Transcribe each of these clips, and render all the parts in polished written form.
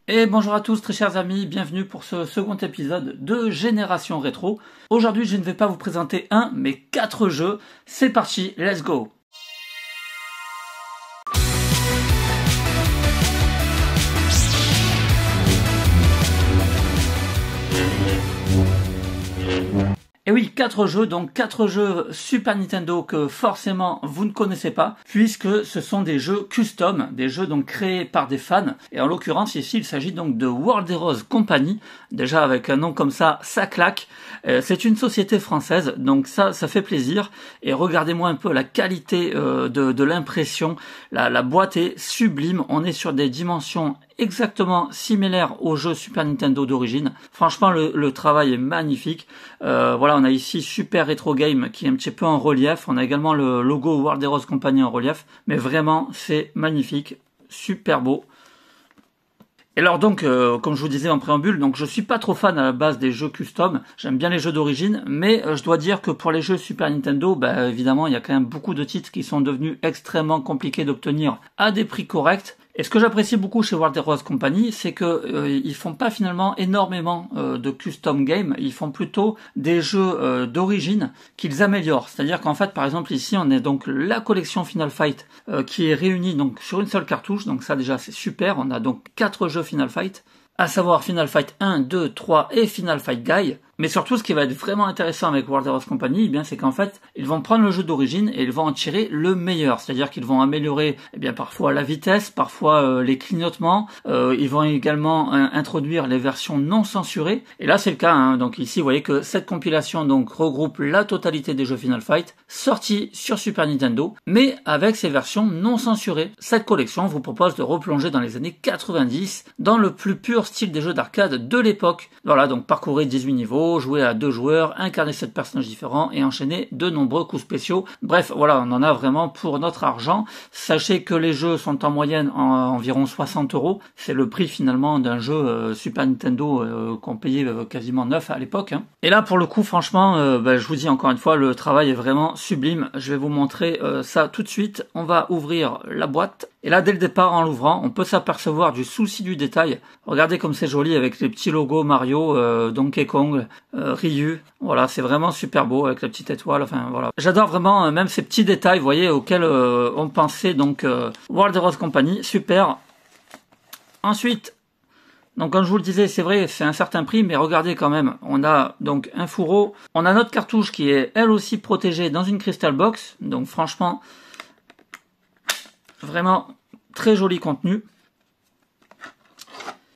Et bonjour à tous très chers amis, bienvenue pour ce second épisode de Génération Rétro. Aujourd'hui je ne vais pas vous présenter un, mais 4 jeux. C'est parti, let's go! Et oui, 4 jeux, donc 4 jeux Super Nintendo que forcément vous ne connaissez pas, puisque ce sont des jeux custom, des jeux donc créés par des fans. Et en l'occurrence ici, il s'agit donc de World Heroes Company. Déjà avec un nom comme ça claque. C'est une société française, donc ça fait plaisir. Et regardez-moi un peu la qualité de l'impression. La boîte est sublime. On est sur des dimensions exactement similaire au jeu Super Nintendo d'origine. Franchement, le travail est magnifique. Voilà, on a ici Super Retro Game qui est un petit peu en relief. On a également le logo World Heroes Company en relief. Mais vraiment, c'est magnifique, super beau. Et alors donc, comme je vous disais en préambule, donc je suis pas trop fan à la base des jeux custom. J'aime bien les jeux d'origine, mais je dois dire que pour les jeux Super Nintendo, évidemment, il y a quand même beaucoup de titres qui sont devenus extrêmement compliqués d'obtenir à des prix corrects. Et ce que j'apprécie beaucoup chez World Heroes Company, c'est que ils font pas finalement énormément de custom games, ils font plutôt des jeux d'origine qu'ils améliorent. C'est-à-dire qu'en fait, par exemple ici, on a donc la collection Final Fight qui est réunie donc sur une seule cartouche. Donc ça déjà c'est super. On a donc 4 jeux Final Fight, à savoir Final Fight 1, 2, 3 et Final Fight Guy. Mais surtout, ce qui va être vraiment intéressant avec World Heroes Company, eh bien, c'est qu'en fait, ils vont prendre le jeu d'origine et ils vont en tirer le meilleur. C'est-à-dire qu'ils vont améliorer, eh bien, parfois la vitesse, parfois les clignotements. Ils vont également introduire les versions non censurées. Et là, c'est le cas. Hein. Donc ici, vous voyez que cette compilation donc regroupe la totalité des jeux Final Fight sortis sur Super Nintendo, mais avec ces versions non censurées. Cette collection vous propose de replonger dans les années 90, dans le plus pur style des jeux d'arcade de l'époque. Voilà, donc parcourez 18 niveaux. Jouer à 2 joueurs, incarner 7 personnages différents et enchaîner de nombreux coups spéciaux. Bref, voilà, on en a vraiment pour notre argent. Sachez que les jeux sont en moyenne environ 60 €. C'est le prix finalement d'un jeu Super Nintendo qu'on payait quasiment neuf à l'époque. Hein. Et là, pour le coup, franchement, je vous dis encore une fois, le travail est vraiment sublime. Je vais vous montrer ça tout de suite. On va ouvrir la boîte. Et là, dès le départ, en l'ouvrant, on peut s'apercevoir du souci du détail. Regardez comme c'est joli avec les petits logos Mario, Donkey Kong, Ryu. Voilà, c'est vraiment super beau avec la petite étoile. Enfin, voilà. J'adore vraiment même ces petits détails, vous voyez, auxquels on pensait donc World Heroes Company. Super. Ensuite, donc comme je vous le disais, c'est vrai, c'est un certain prix, mais regardez quand même. On a donc un fourreau. On a notre cartouche qui est elle aussi protégée dans une Crystal Box. Donc franchement, vraiment très joli contenu.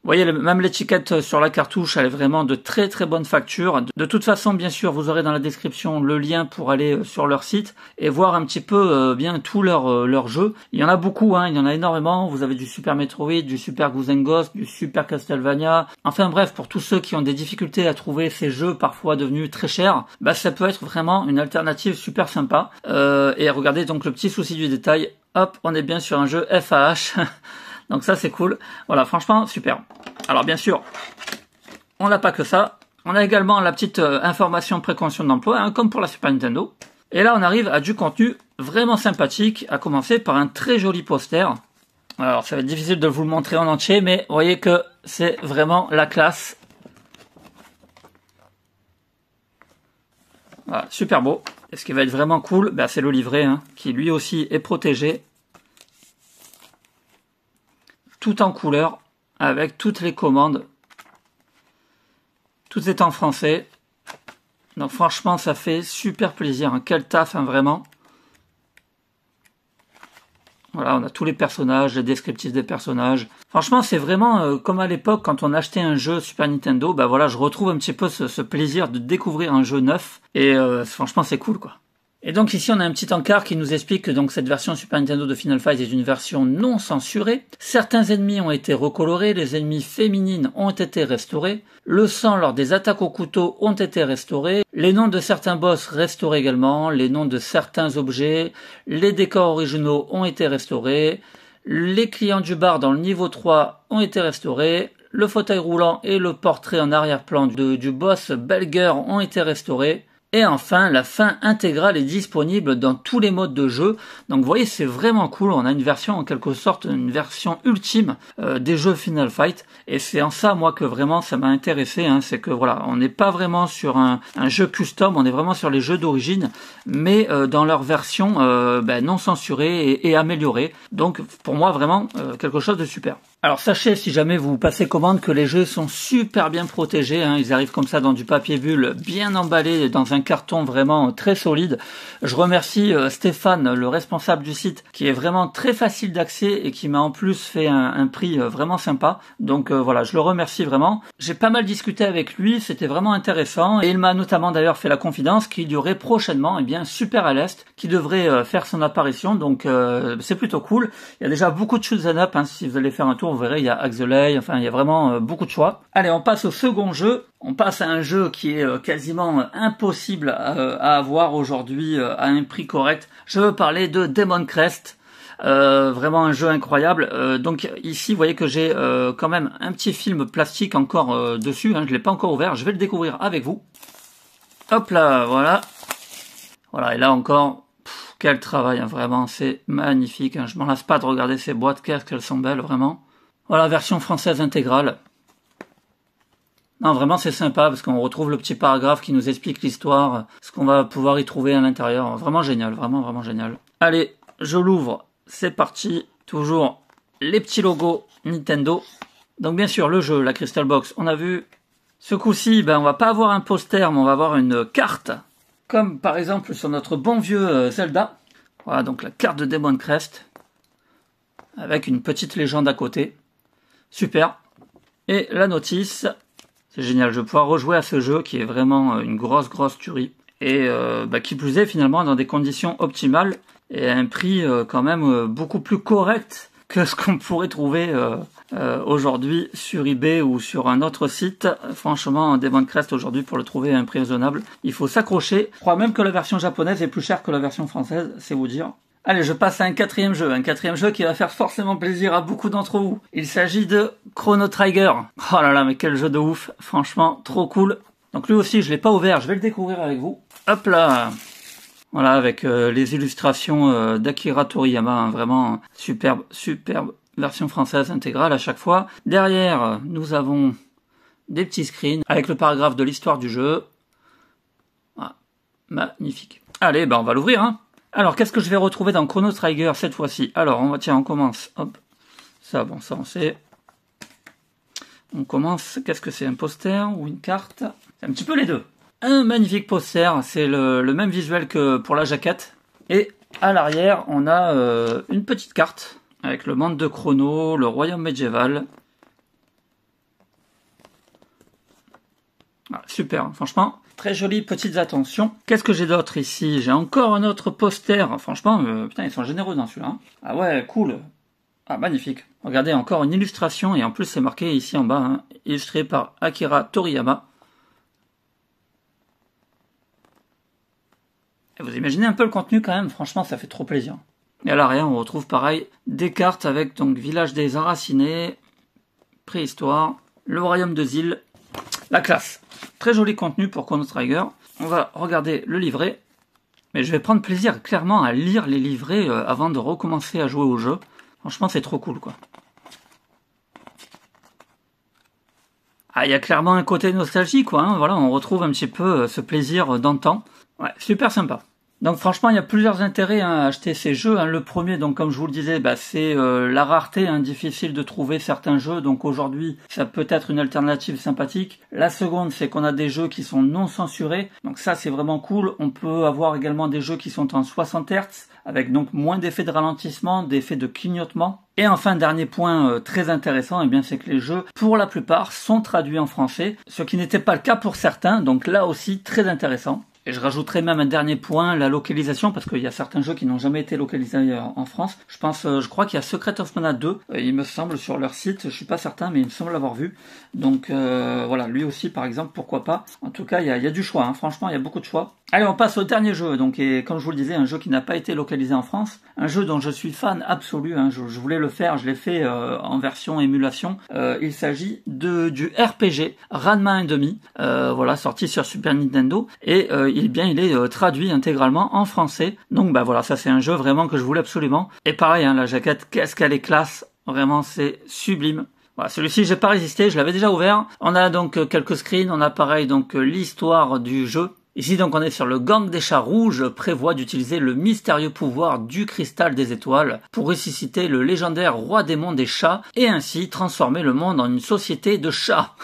Vous voyez, même l'étiquette sur la cartouche, elle est vraiment de très très bonne facture. De toute façon, bien sûr, vous aurez dans la description le lien pour aller sur leur site et voir un petit peu bien tous leurs jeux. Il y en a beaucoup, hein, il y en a énormément. Vous avez du Super Metroid, du Super Goose and Ghost, du Super Castlevania. Enfin bref, pour tous ceux qui ont des difficultés à trouver ces jeux parfois devenus très chers, ça peut être vraiment une alternative super sympa. Et regardez donc le petit souci du détail. Hop, on est bien sur un jeu FAH. Donc ça c'est cool. Voilà, franchement super. Alors bien sûr, on n'a pas que ça. On a également la petite information précaution d'emploi, hein, comme pour la Super Nintendo. Et là on arrive à du contenu vraiment sympathique, à commencer par un très joli poster. Alors ça va être difficile de vous le montrer en entier, mais vous voyez que c'est vraiment la classe. Voilà, super beau. Et ce qui va être vraiment cool, c'est le livret, hein, qui lui aussi est protégé. Tout en couleur, avec toutes les commandes. Tout est en français. Donc franchement, ça fait super plaisir. Hein. Quel taf, hein, vraiment. Voilà, on a tous les personnages, les descriptifs des personnages. Franchement, c'est vraiment comme à l'époque, quand on achetait un jeu Super Nintendo, voilà, je retrouve un petit peu ce plaisir de découvrir un jeu neuf. Et franchement, c'est cool, quoi. Et donc ici on a un petit encart qui nous explique que donc cette version Super Nintendo de Final Fight est une version non censurée. Certains ennemis ont été recolorés, les ennemis féminines ont été restaurés, le sang lors des attaques au couteau ont été restaurés, les noms de certains boss restaurés également, les noms de certains objets, les décors originaux ont été restaurés, les clients du bar dans le niveau 3 ont été restaurés, le fauteuil roulant et le portrait en arrière-plan du boss Belger ont été restaurés. Et enfin, la fin intégrale est disponible dans tous les modes de jeu. Donc vous voyez, c'est vraiment cool. On a une version, en quelque sorte, une version ultime des jeux Final Fight. Et c'est en ça, moi, que vraiment ça m'a intéressé. Hein. C'est que voilà, on n'est pas vraiment sur un jeu custom, on est vraiment sur les jeux d'origine, mais dans leur version non censurée et améliorée. Donc pour moi, vraiment, quelque chose de super. Alors sachez, si jamais vous passez commande, que les jeux sont super bien protégés, hein. Ils arrivent comme ça dans du papier bulle, bien emballé, dans un carton vraiment très solide. Je remercie Stéphane, le responsable du site, qui est vraiment très facile d'accès et qui m'a en plus fait un prix vraiment sympa. Donc voilà, je le remercie vraiment. J'ai pas mal discuté avec lui, c'était vraiment intéressant, et il m'a notamment d'ailleurs fait la confidence qu'il y aurait prochainement Super à l'Est qui devrait faire son apparition, donc c'est plutôt cool. Il y a déjà beaucoup de shoot'em up, hein, si vous allez faire un tour, vous verrez, il y a Axelay, enfin il y a vraiment beaucoup de choix. Allez, on passe au second jeu. On passe à un jeu qui est quasiment impossible à avoir aujourd'hui à un prix correct. Je veux parler de Demon Crest. Vraiment un jeu incroyable. Donc ici, vous voyez que j'ai quand même un petit film plastique encore dessus. Hein, je l'ai pas encore ouvert. Je vais le découvrir avec vous. Hop là, voilà. Voilà, et là encore, quel travail, hein, vraiment, c'est magnifique. Hein, je m'en lasse pas de regarder ces boîtes, qu'est-ce qu'elles sont belles, vraiment. Voilà, version française intégrale. Non, vraiment c'est sympa parce qu'on retrouve le petit paragraphe qui nous explique l'histoire, ce qu'on va pouvoir y trouver à l'intérieur. Vraiment génial, vraiment génial. Allez, je l'ouvre, c'est parti. Toujours les petits logos Nintendo. Donc bien sûr, le jeu, la Crystal Box, on a vu. Ce coup-ci, on va pas avoir un poster, mais on va avoir une carte. Comme par exemple sur notre bon vieux Zelda. Voilà, donc la carte de Demon Crest. Avec une petite légende à côté. Super. Et la notice, c'est génial, je vais pouvoir rejouer à ce jeu qui est vraiment une grosse tuerie. Et qui plus est finalement dans des conditions optimales et à un prix quand même beaucoup plus correct que ce qu'on pourrait trouver aujourd'hui sur eBay ou sur un autre site. Franchement, Demon Crest aujourd'hui, pour le trouver à un prix raisonnable, il faut s'accrocher. Je crois même que la version japonaise est plus chère que la version française, c'est vous dire. Allez, je passe à un quatrième jeu qui va faire forcément plaisir à beaucoup d'entre vous. Il s'agit de Chrono Trigger. Oh là là, mais quel jeu de ouf, franchement, trop cool. Donc lui aussi, je l'ai pas ouvert, je vais le découvrir avec vous. Hop là. Voilà, avec les illustrations d'Akira Toriyama, hein, vraiment superbe version française intégrale à chaque fois. Derrière, nous avons des petits screens avec le paragraphe de l'histoire du jeu. Voilà, magnifique. Allez, on va l'ouvrir, hein. Alors, qu'est-ce que je vais retrouver dans Chrono Trigger cette fois-ci? Alors, on commence. Hop. Ça, ça on sait. On commence. Qu'est-ce que c'est? Un poster ou une carte? C'est un petit peu les deux. Un magnifique poster. C'est le même visuel que pour la jaquette. Et à l'arrière, on a une petite carte avec le monde de Chrono, le royaume médiéval. Ah, super, franchement. Très jolies petites attentions. Qu'est-ce que j'ai d'autre ici? J'ai encore un autre poster. Franchement, putain, ils sont généreux dans celui-là. Hein. Ah ouais, cool. Ah, magnifique. Regardez, encore une illustration. Et en plus, c'est marqué ici en bas. Hein, illustré par Akira Toriyama. Et vous imaginez un peu le contenu quand même. Franchement, ça fait trop plaisir. Et à l'arrière, on retrouve pareil des cartes avec donc Village des Enracinés, Préhistoire, le Royaume de Zil. La classe. Très joli contenu pour Chrono Trigger. On va regarder le livret. Mais je vais prendre plaisir clairement à lire les livrets avant de recommencer à jouer au jeu. Franchement, c'est trop cool, quoi. Ah, il y a clairement un côté nostalgie, quoi. Hein. Voilà, on retrouve un petit peu ce plaisir d'antan. Ouais, super sympa. Donc franchement, il y a plusieurs intérêts à acheter ces jeux. Hein. Le premier, donc comme je vous le disais, c'est la rareté, hein, difficile de trouver certains jeux. Donc aujourd'hui, ça peut être une alternative sympathique. La seconde, c'est qu'on a des jeux qui sont non censurés. Donc ça, c'est vraiment cool. On peut avoir également des jeux qui sont en 60 Hz, avec donc moins d'effets de ralentissement, d'effets de clignotement. Et enfin, dernier point très intéressant, c'est que les jeux, pour la plupart, sont traduits en français, ce qui n'était pas le cas pour certains. Donc là aussi, très intéressant. Et je rajouterai même un dernier point, la localisation, parce qu'il y a certains jeux qui n'ont jamais été localisés en France. Je crois qu'il y a Secret of Mana 2, il me semble, sur leur site, je suis pas certain, mais il me semble l'avoir vu. Donc voilà, lui aussi par exemple, pourquoi pas. En tout cas, il y a du choix, hein. Franchement, il y a beaucoup de choix. Allez, on passe au dernier jeu, donc, et comme je vous le disais, un jeu qui n'a pas été localisé en France, un jeu dont je suis fan absolu, hein, je voulais le faire, je l'ai fait en version émulation. Il s'agit du RPG Ranma 1,5, voilà, sorti sur Super Nintendo, et il est traduit intégralement en français. Donc bah voilà, ça c'est un jeu vraiment que je voulais absolument. Et pareil, hein, la jaquette, qu'est-ce qu'elle est classe, vraiment c'est sublime. Voilà, celui-ci j'ai pas résisté, je l'avais déjà ouvert. On a donc quelques screens, on a pareil donc l'histoire du jeu. Ici donc on est sur le gang des chats rouges, prévoit d'utiliser le mystérieux pouvoir du cristal des étoiles pour ressusciter le légendaire roi démon des chats et ainsi transformer le monde en une société de chats.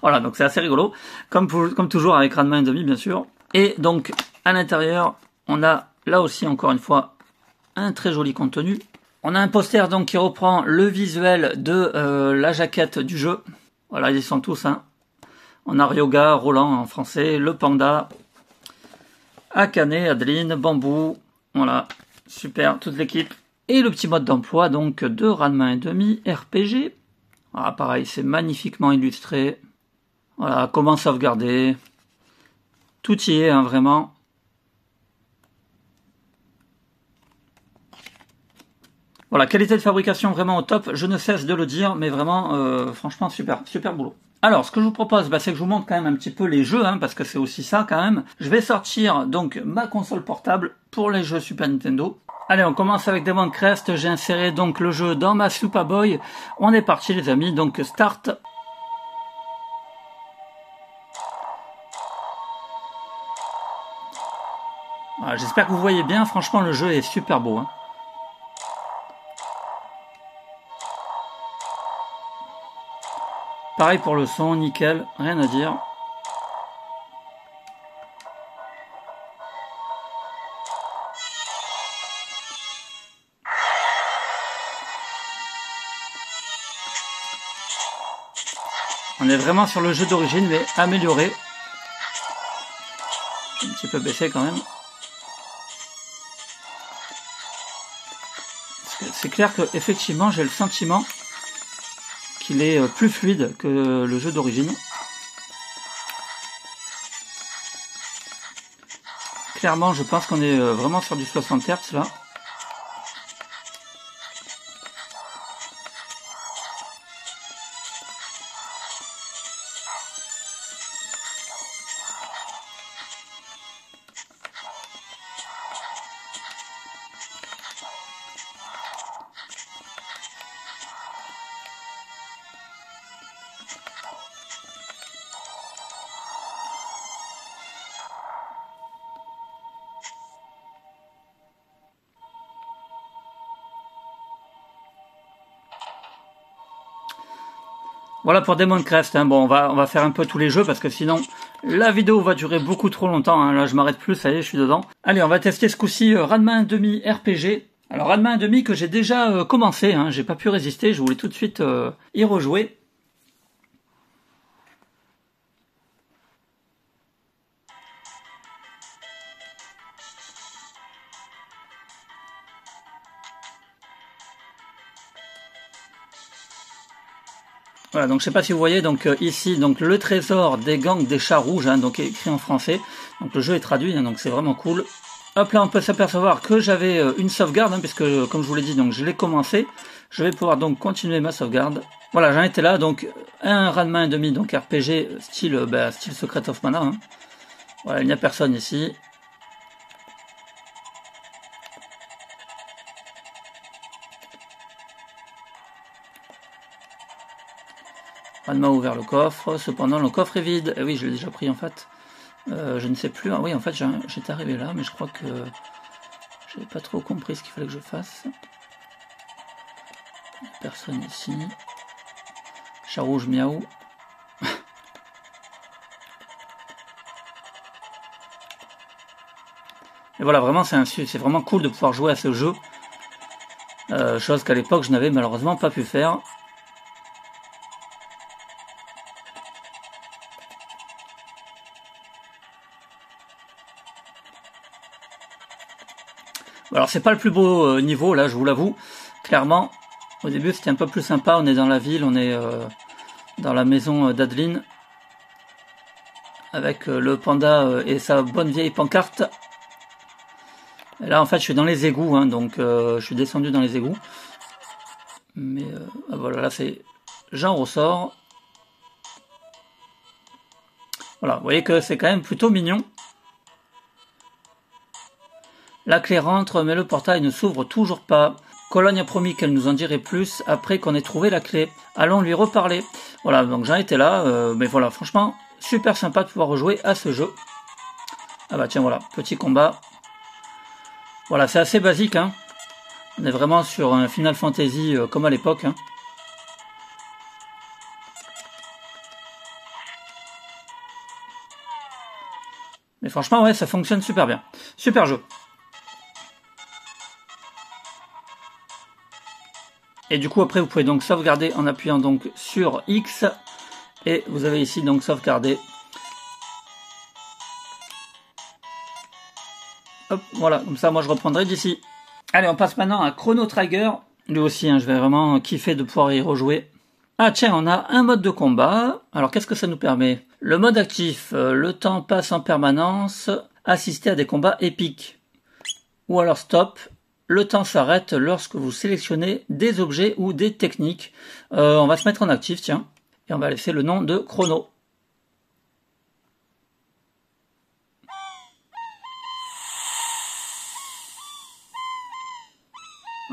Voilà, donc c'est assez rigolo, comme toujours avec Ranma 1,5 bien sûr. Et donc à l'intérieur on a là aussi encore une fois un très joli contenu. On a un poster donc qui reprend le visuel de la jaquette du jeu. Voilà, ils sont tous, hein. On a Ryoga, Roland en français, le panda, Akane, Adeline, Bambou, voilà, super, toute l'équipe. Et le petit mode d'emploi donc de Ranma 1,5 RPG. Voilà, pareil, c'est magnifiquement illustré. Voilà, comment sauvegarder. Tout y est, hein, vraiment. Voilà, qualité de fabrication vraiment au top, je ne cesse de le dire, mais vraiment, franchement, super boulot. Alors, ce que je vous propose, c'est que je vous montre quand même un petit peu les jeux, hein, parce que c'est aussi ça quand même. Je vais sortir donc ma console portable pour les jeux Super Nintendo. Allez, on commence avec Demon Crest. J'ai inséré donc le jeu dans ma Super Boy. On est parti les amis, donc start. Voilà, j'espère que vous voyez bien, franchement le jeu est super beau, hein. Pareil pour le son, nickel, rien à dire. On est vraiment sur le jeu d'origine, mais amélioré. Un petit peu baissé quand même. C'est clair que effectivement, j'ai le sentiment qu'il est plus fluide que le jeu d'origine. Clairement, je pense qu'on est vraiment sur du 60 Hz là. Voilà pour Demon Crest, hein. Bon, on va faire un peu tous les jeux parce que sinon la vidéo va durer beaucoup trop longtemps, hein. Là je m'arrête plus, ça y est, je suis dedans. Allez, on va tester ce coup-ci Ranma 1,5 RPG. Alors Ranma 1,5 que j'ai déjà commencé, hein. J'ai pas pu résister, je voulais tout de suite y rejouer. Voilà, donc je sais pas si vous voyez, donc ici, donc le trésor des gangs des chats rouges, hein, donc écrit en français. Donc le jeu est traduit, hein, donc c'est vraiment cool. Hop là, on peut s'apercevoir que j'avais une sauvegarde, hein, puisque comme je vous l'ai dit, donc je l'ai commencé. Je vais pouvoir donc continuer ma sauvegarde. Voilà, j'en étais là, donc un Ranma 1,5, donc RPG style Secret of Mana. Hein. Voilà, il n'y a personne ici. Ranma a ouvert le coffre, cependant le coffre est vide. Eh oui, je l'ai déjà pris en fait. Je ne sais plus. Ah oui, en fait, j'étais arrivé là, mais je crois que j'avais pas trop compris ce qu'il fallait que je fasse. Personne ici. Chat rouge, miaou. Et voilà, vraiment, c'est vraiment cool de pouvoir jouer à ce jeu. Chose qu'à l'époque, je n'avais malheureusement pas pu faire. Alors c'est pas le plus beau niveau là, je vous l'avoue. Clairement, au début c'était un peu plus sympa. On est dans la ville, on est dans la maison d'Adeline. avec le panda et sa bonne vieille pancarte. Et là en fait je suis dans les égouts, hein, donc je suis descendu dans les égouts. Mais voilà, là c'est Jean ressort. Voilà, vous voyez que c'est quand même plutôt mignon. La clé rentre, mais le portail ne s'ouvre toujours pas. Cologne a promis qu'elle nous en dirait plus après qu'on ait trouvé la clé. Allons lui reparler. Voilà, donc j'en étais là, mais voilà, franchement, super sympa de pouvoir rejouer à ce jeu. Ah bah tiens, voilà, petit combat. Voilà, c'est assez basique, hein. On est vraiment sur un Final Fantasy comme à l'époque, hein. Mais franchement, ouais, ça fonctionne super bien. Super jeu. Et du coup après vous pouvez donc sauvegarder en appuyant donc sur X et vous avez ici donc sauvegarder. Hop, voilà, comme ça moi je reprendrai d'ici. Allez, on passe maintenant à Chrono Trigger. Lui aussi, hein, je vais vraiment kiffer de pouvoir y rejouer. Ah tiens, on a un mode de combat. Alors qu'est-ce que ça nous permet? Le mode actif, le temps passe en permanence, assister à des combats épiques. Ou alors stop. Le temps s'arrête lorsque vous sélectionnez des objets ou des techniques. On va se mettre en actif, tiens. Et on va laisser le nom de chrono.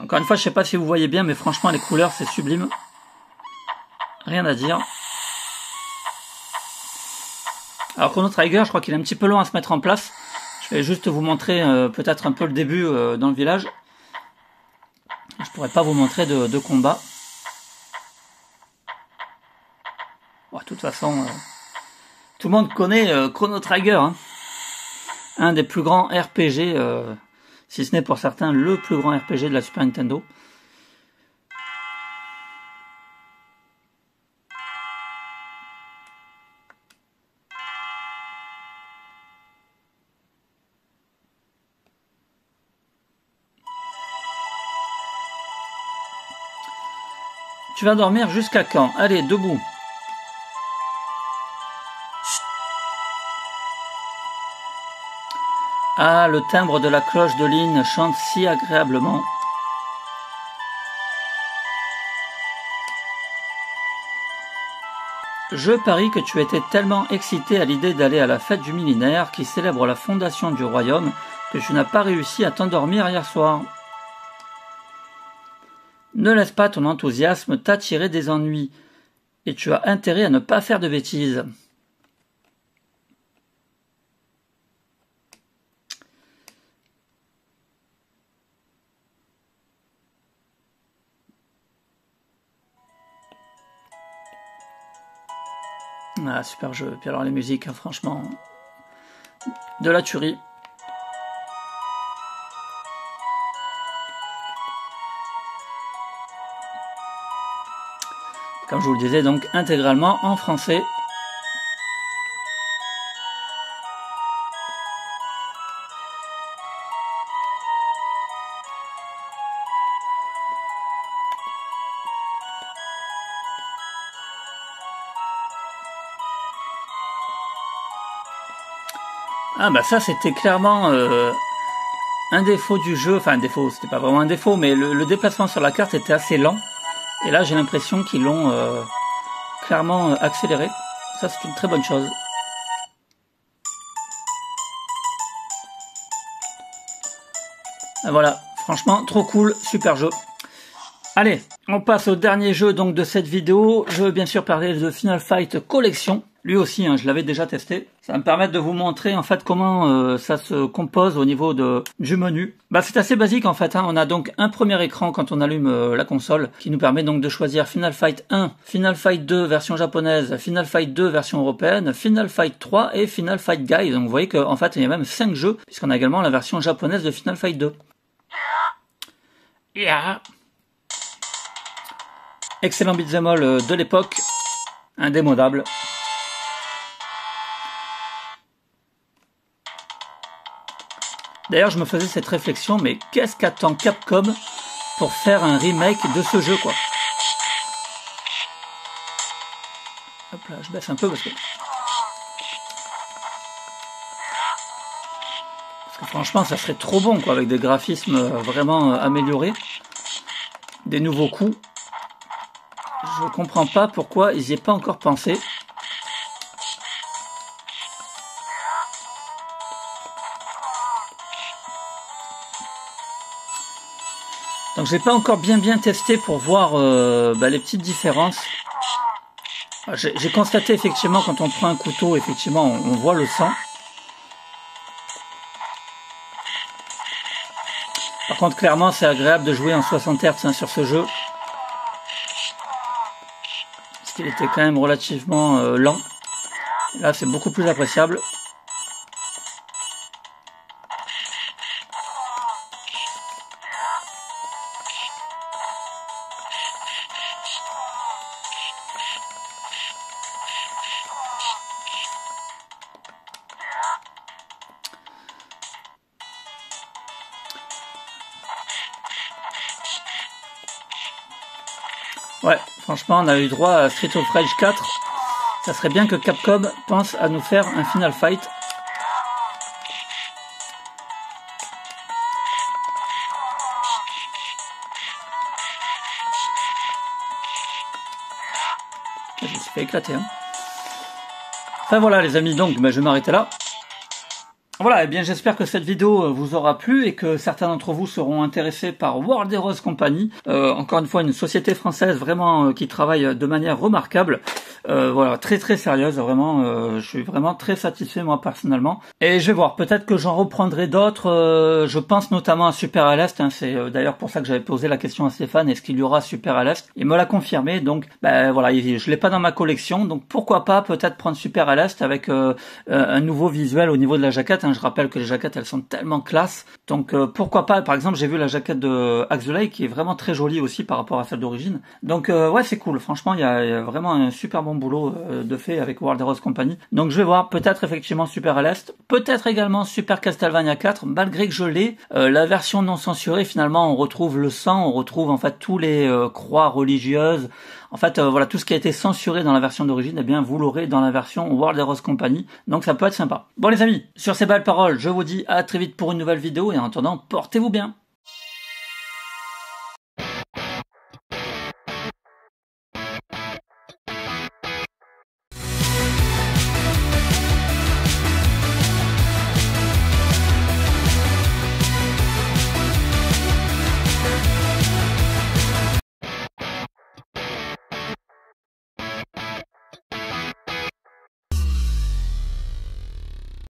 Encore une fois, je sais pas si vous voyez bien, mais franchement, les couleurs, c'est sublime. Rien à dire. Alors Chrono Trigger, je crois qu'il est un petit peu long à se mettre en place. Je vais juste vous montrer peut-être un peu le début dans le village. Je pourrais pas vous montrer de combat. Bon, de toute façon, tout le monde connaît Chrono Trigger. Hein. Un des plus grands RPG, si ce n'est pour certains le plus grand RPG de la Super Nintendo. Tu vas dormir jusqu'à quand? Allez, debout. Ah, le timbre de la cloche de Lynn chante si agréablement. Je parie que tu étais tellement excité à l'idée d'aller à la fête du millénaire qui célèbre la fondation du royaume que tu n'as pas réussi à t'endormir hier soir. Ne laisse pas ton enthousiasme t'attirer des ennuis, et tu as intérêt à ne pas faire de bêtises. Ah, super jeu. Puis alors les musiques, hein, franchement, de la tuerie. Comme je vous le disais, donc intégralement en français. Ah bah ça c'était clairement un défaut du jeu, enfin un défaut, c'était pas vraiment un défaut, mais le déplacement sur la carte était assez lent. Et là j'ai l'impression qu'ils l'ont clairement accéléré. Ça c'est une très bonne chose. Et voilà, franchement trop cool, super jeu. Allez, on passe au dernier jeu donc de cette vidéo. Je veux bien sûr parler de Final Fight Collection. Lui aussi, hein, je l'avais déjà testé. Ça va me permettre de vous montrer en fait comment ça se compose au niveau du menu. Bah, c'est assez basique en fait. Hein. On a donc un premier écran quand on allume la console qui nous permet donc de choisir Final Fight 1, Final Fight 2 version japonaise, Final Fight 2 version européenne, Final Fight 3 et Final Fight Guide. Donc vous voyez qu'en fait il y a même 5 jeux puisqu'on a également la version japonaise de Final Fight 2. Yeah. Excellent beat'em all de l'époque, indémodable. D'ailleurs, je me faisais cette réflexion, mais qu'est-ce qu'attend Capcom pour faire un remake de ce jeu, quoi? Hop là, je baisse un peu parce que... Franchement, ça serait trop bon, quoi, avec des graphismes vraiment améliorés, des nouveaux coups. Je comprends pas pourquoi ils n'y aient pas encore pensé. Donc j'ai pas encore bien testé pour voir les petites différences. J'ai constaté effectivement quand on prend un couteau, effectivement on voit le sang. Par contre clairement c'est agréable de jouer en 60 Hz hein, sur ce jeu. Parce qu'il était quand même relativement lent. Là c'est beaucoup plus appréciable. Ouais, franchement, on a eu droit à Street of Rage 4. Ça serait bien que Capcom pense à nous faire un Final Fight. Je me suis fait éclater. Hein. Enfin voilà les amis, donc je vais m'arrêter là. Voilà, et bien j'espère que cette vidéo vous aura plu et que certains d'entre vous seront intéressés par World Heroes Company. Encore une fois, une société française vraiment qui travaille de manière remarquable. Voilà, très sérieuse, vraiment. Je suis vraiment très satisfait moi personnellement. Et je vais voir, peut-être que j'en reprendrai d'autres. Je pense notamment à Super à l'Est. Hein, c'est d'ailleurs pour ça que j'avais posé la question à Stéphane, est-ce qu'il y aura Super à l'Est? Il me l'a confirmé, donc voilà, je l'ai pas dans ma collection, donc pourquoi pas peut-être prendre Super à l'Est avec un nouveau visuel au niveau de la jaquette. Hein. Je rappelle que les jaquettes elles sont tellement classe, donc pourquoi pas. Par exemple, j'ai vu la jaquette de Axelay qui est vraiment très jolie aussi par rapport à celle d'origine. Donc ouais, c'est cool. Franchement, il y a vraiment un super bon boulot de fait avec World Heroes Company. Donc je vais voir, peut-être effectivement Super à l'Est, peut-être également Super Castlevania 4, malgré que je l'ai. La version non censurée, finalement, on retrouve le sang, on retrouve en fait tous les croix religieuses. En fait, voilà, tout ce qui a été censuré dans la version d'origine, eh bien, vous l'aurez dans la version World Heroes Company. Donc ça peut être sympa. Bon les amis, sur ces belles paroles, je vous dis à très vite pour une nouvelle vidéo et en attendant, portez-vous bien.